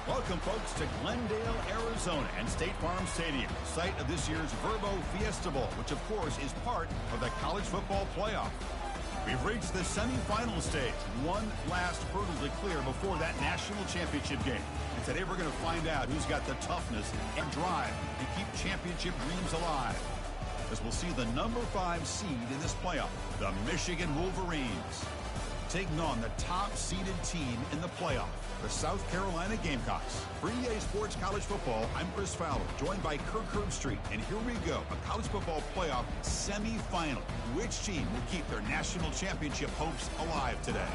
Welcome, folks, to Glendale, Arizona and State Farm Stadium, site of this year's Verbo Fiesta Bowl, which, of course, is part of the college football playoff. We've reached the semifinal stage, one last hurdle to clear before that national championship game. And today we're going to find out who's got the toughness and drive to keep championship dreams alive, as we'll see the number 5 seed in this playoff, the Michigan Wolverines, taking on the top-seeded team in the playoff, the South Carolina Gamecocks. For EA Sports College Football, I'm Chris Fowler, joined by Kirk Herbstreit. And here we go, a college football playoff semifinal. Which team will keep their national championship hopes alive today?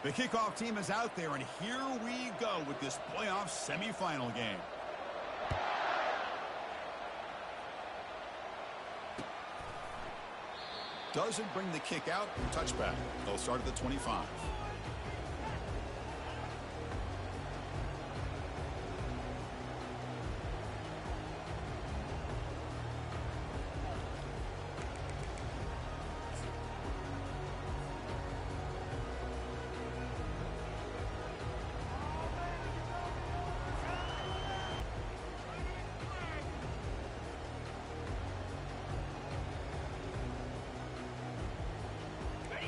The kickoff team is out there, and here we go with this playoff semifinal game. Doesn't bring the kick out. Touchback. They'll start at the 25.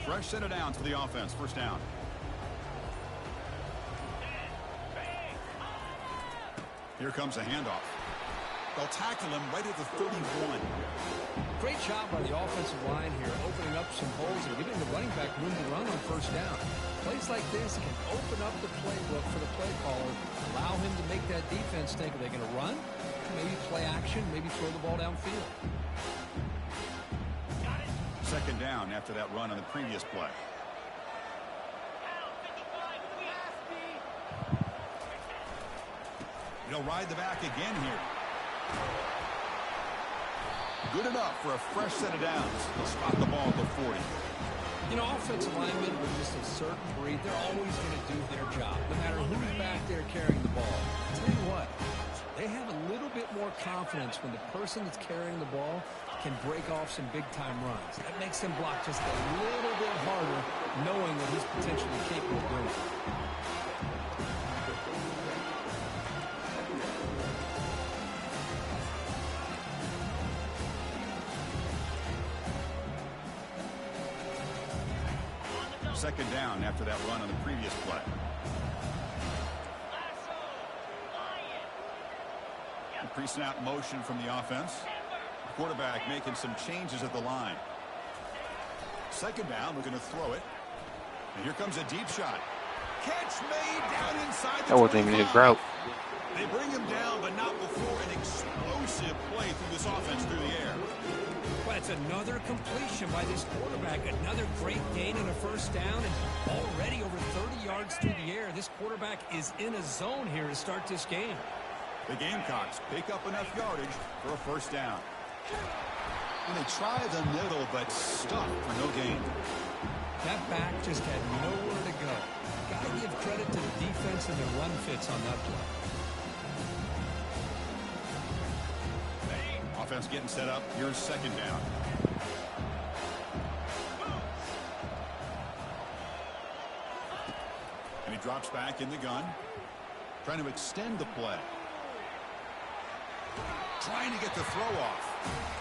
Fresh set of downs for the offense. First down. Here comes a handoff. They'll tackle him right at the 31. Great job by the offensive line here, opening up some holes and giving the running back room to run on first down. Plays like this can open up the playbook for the play caller, allow him to make that defense think, are they going to run? Maybe play action, maybe throw the ball downfield. Second down after that run on the previous play. He'll ride the back again here. Good enough for a fresh set of downs. He'll spot the ball at the 40. You know, offensive linemen are just a certain breed. They're always going to do their job, no matter who's back there carrying the ball. I'll tell you what, they have a little bit more confidence when the person that's carrying the ball can break off some big-time runs. That makes him block just a little bit harder, knowing that he's potentially capable of doing it. Second down after that run on the previous play. Pre-snap motion from the offense. Quarterback making some changes at the line. Second down, we're going to throw it. And here comes a deep shot. Catch made down inside the That wasn't even his route. They bring him down, but not before an explosive play through this offense through the air. But it's another completion by this quarterback. Another great gain and a first down, and already over 30 yards through the air. This quarterback is in a zone here to start this game. The Gamecocks pick up enough yardage for a first down. And they try the middle, but stuck for no gain. That back just had nowhere to go. Got to give credit to the defense and their run fits on that play. Offense getting set up. Here's second down. And he drops back in the gun, trying to extend the play. Trying to get the throw off.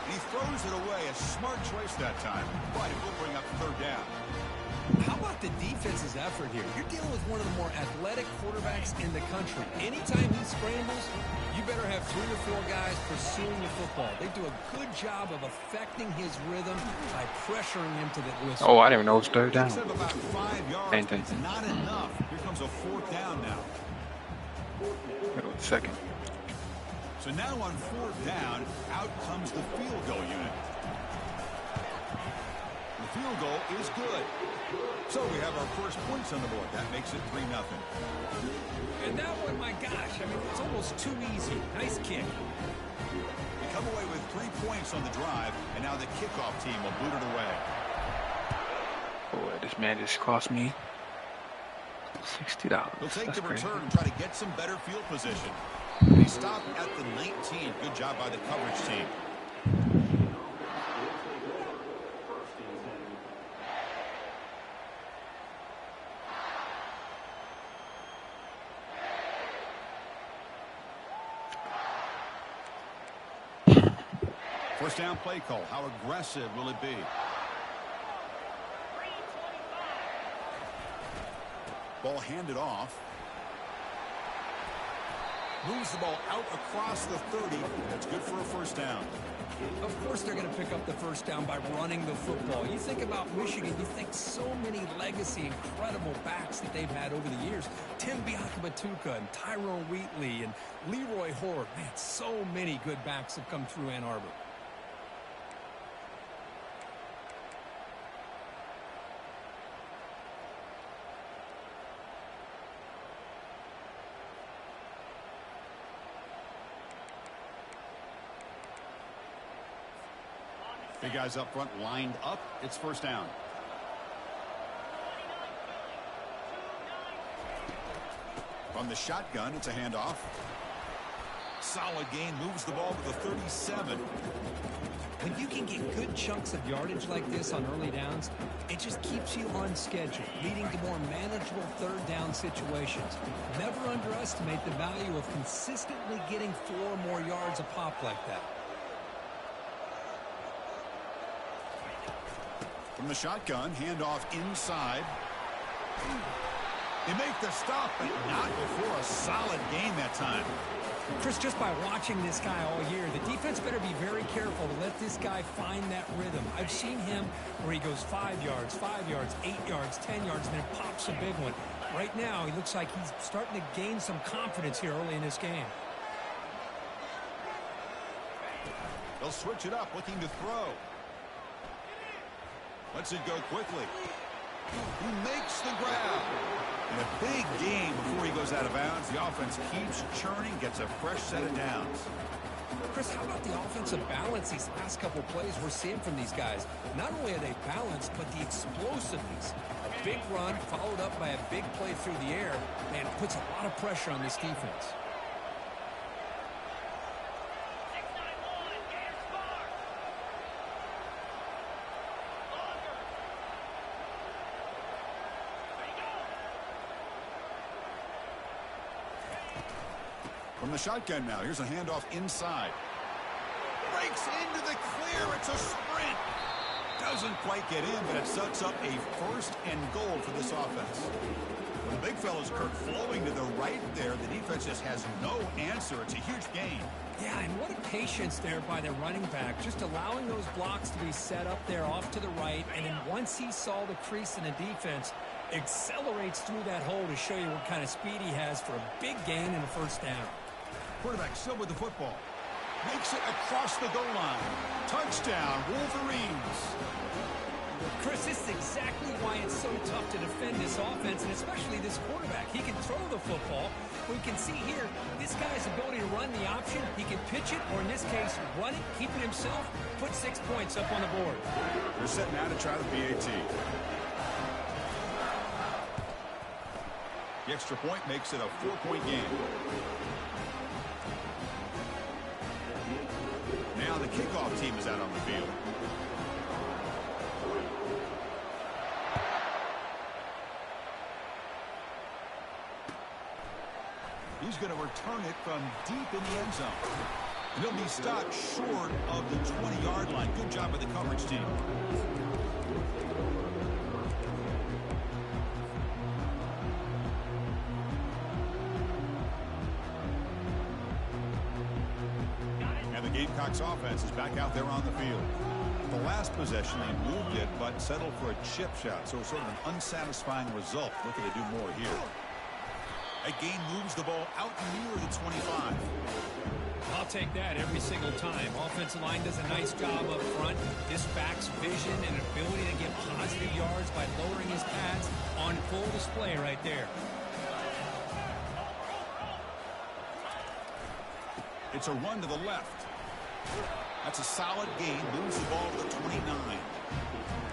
And he throws it away. A smart choice that time, but it will bring up third down. How about the defense's effort here? You're dealing with one of the more athletic quarterbacks in the country. Anytime he scrambles, you better have 3 or 4 guys pursuing the football. They do a good job of affecting his rhythm by pressuring him to the whistle. Oh, I didn't even know it was third down. About 5 yards, but it's not enough. Here comes a fourth down now. Second. So now on fourth down, out comes the field goal unit. The field goal is good. So we have our first points on the board. That makes it 3-0. And that one, my gosh, I mean, it's almost too easy. Nice kick. We come away with 3 points on the drive, and now the kickoff team will boot it away. Boy, this man just cost me $60. He'll take That's the crazy. return and try to get some better field position. And he stopped at the 19. Good job by the coverage team. First down play call. How aggressive will it be? Ball handed off. Moves the ball out across the 30. That's good for a first down. Of course they're going to pick up the first down by running the football. You think about Michigan, you think so many legacy, incredible backs that they've had over the years. Tim Biakabatuka and Tyrone Wheatley and Leroy Horde. Man, so many good backs have come through Ann Arbor. Big guys up front lined up. It's first down. From the shotgun, it's a handoff. Solid gain, moves the ball to the 37. When you can get good chunks of yardage like this on early downs, it just keeps you on schedule, leading to more manageable third down situations. Never underestimate the value of consistently getting 4 or more yards a pop like that. From the shotgun, handoff inside. They make the stop, but not before a solid gain that time. Chris, just by watching this guy all year, the defense better be very careful to let this guy find that rhythm. I've seen him where he goes 5 yards, 8 yards, 10 yards, and then pops a big one. Right now, he looks like he's starting to gain some confidence here early in this game. They'll switch it up, looking to throw. Lets it go quickly. He makes the grab. And a big gain before he goes out of bounds. The offense keeps churning, gets a fresh set of downs. Chris, how about the offensive balance these last couple plays we're seeing from these guys? Not only are they balanced, but the explosiveness. A big run followed up by a big play through the air. Man, it puts a lot of pressure on this defense. From the shotgun now, here's a handoff inside. Breaks into the clear, it's a sprint. Doesn't quite get in, but it sets up a first and goal for this offense. When the big fella's Kirk flowing to the right there, the defense just has no answer. It's a huge gain. Yeah, and what a patience there by the running back, just allowing those blocks to be set up there off to the right, and then once he saw the crease in the defense, accelerates through that hole to show you what kind of speed he has for a big gain and a first down. Quarterback still with the football. Makes it across the goal line. Touchdown, Wolverines. Chris, this is exactly why it's so tough to defend this offense, and especially this quarterback. He can throw the football. We can see here, this guy's ability to run the option. He can pitch it, or in this case, run it, keep it himself, put 6 points up on the board. They're set now to try the PAT. The extra point makes it a 4-point game. Now the kickoff team is out on the field. He's going to return it from deep in the end zone. And he'll be stopped short of the 20-yard line. Good job by the coverage team. Gamecocks offense is back out there on the field. The last possession, they moved it, but settled for a chip shot, so sort of an unsatisfying result. Looking to do more here. A gain moves the ball out near the 25. I'll take that every single time. Offensive line does a nice job up front. This back's vision and ability to get positive yards by lowering his pads on full display right there. It's a run to the left. That's a solid gain. Moves the ball to the 29.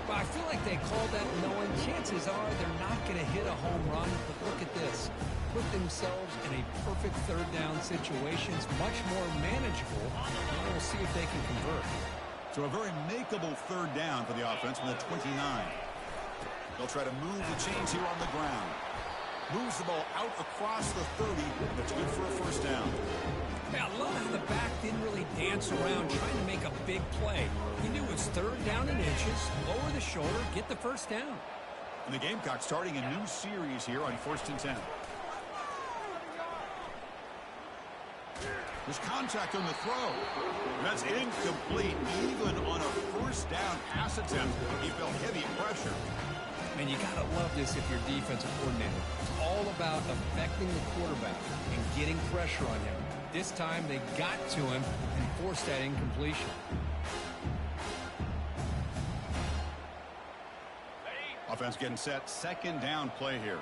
Well, I feel like they called that knowing chances are they're not going to hit a home run. But look at this. Put themselves in a perfect third down situation. It's much more manageable. And we'll see if they can convert. So a very makeable third down for the offense from the 29. They'll try to move the chains here on the ground. Moves the ball out across the 30. That's good for a first down. Now, I love how the back didn't really dance around trying to make a big play. He knew it was third down in inches, lower the shoulder, get the first down. And the Gamecocks starting a new series here on 1st and 10. There's contact on the throw. That's incomplete. Even on a first down pass attempt, he felt heavy pressure. And you got to love this if you're defensive coordinator. It's all about affecting the quarterback and getting pressure on him. This time they got to him and forced that incompletion. Offense getting set. Second down play here.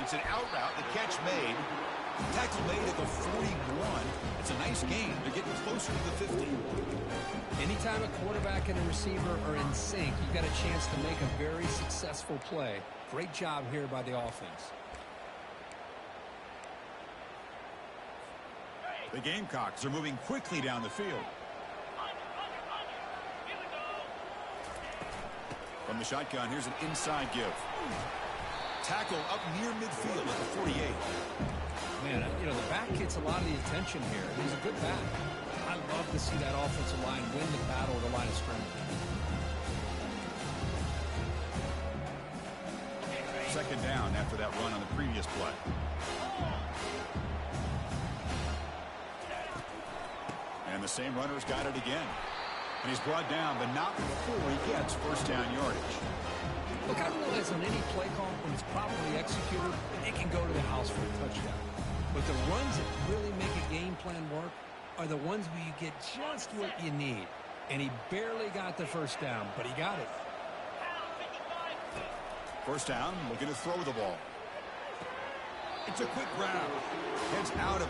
It's an out route. The catch made. Tackle made at the 41. It's a nice gain. They're getting closer to the 50. Anytime a quarterback and a receiver are in sync, you've got a chance to make a very successful play. Great job here by the offense. The Gamecocks are moving quickly down the field. From the shotgun, here's an inside give. Tackle up near midfield at the 48. Man, you know, the back gets a lot of the attention here. He's a good back. I love to see that offensive line win the battle at the line of scrimmage. Second down after that run on the previous play. And the same runner's got it again. And he's brought down, but not before he gets first down yardage. Look, I realize on any play call, when it's properly executed, it can go to the house for a touchdown. But the runs that really make a game plan work are the ones where you get just what you need. And he barely got the first down, but he got it. First down, looking to throw the ball. It's a quick grab. Heads out of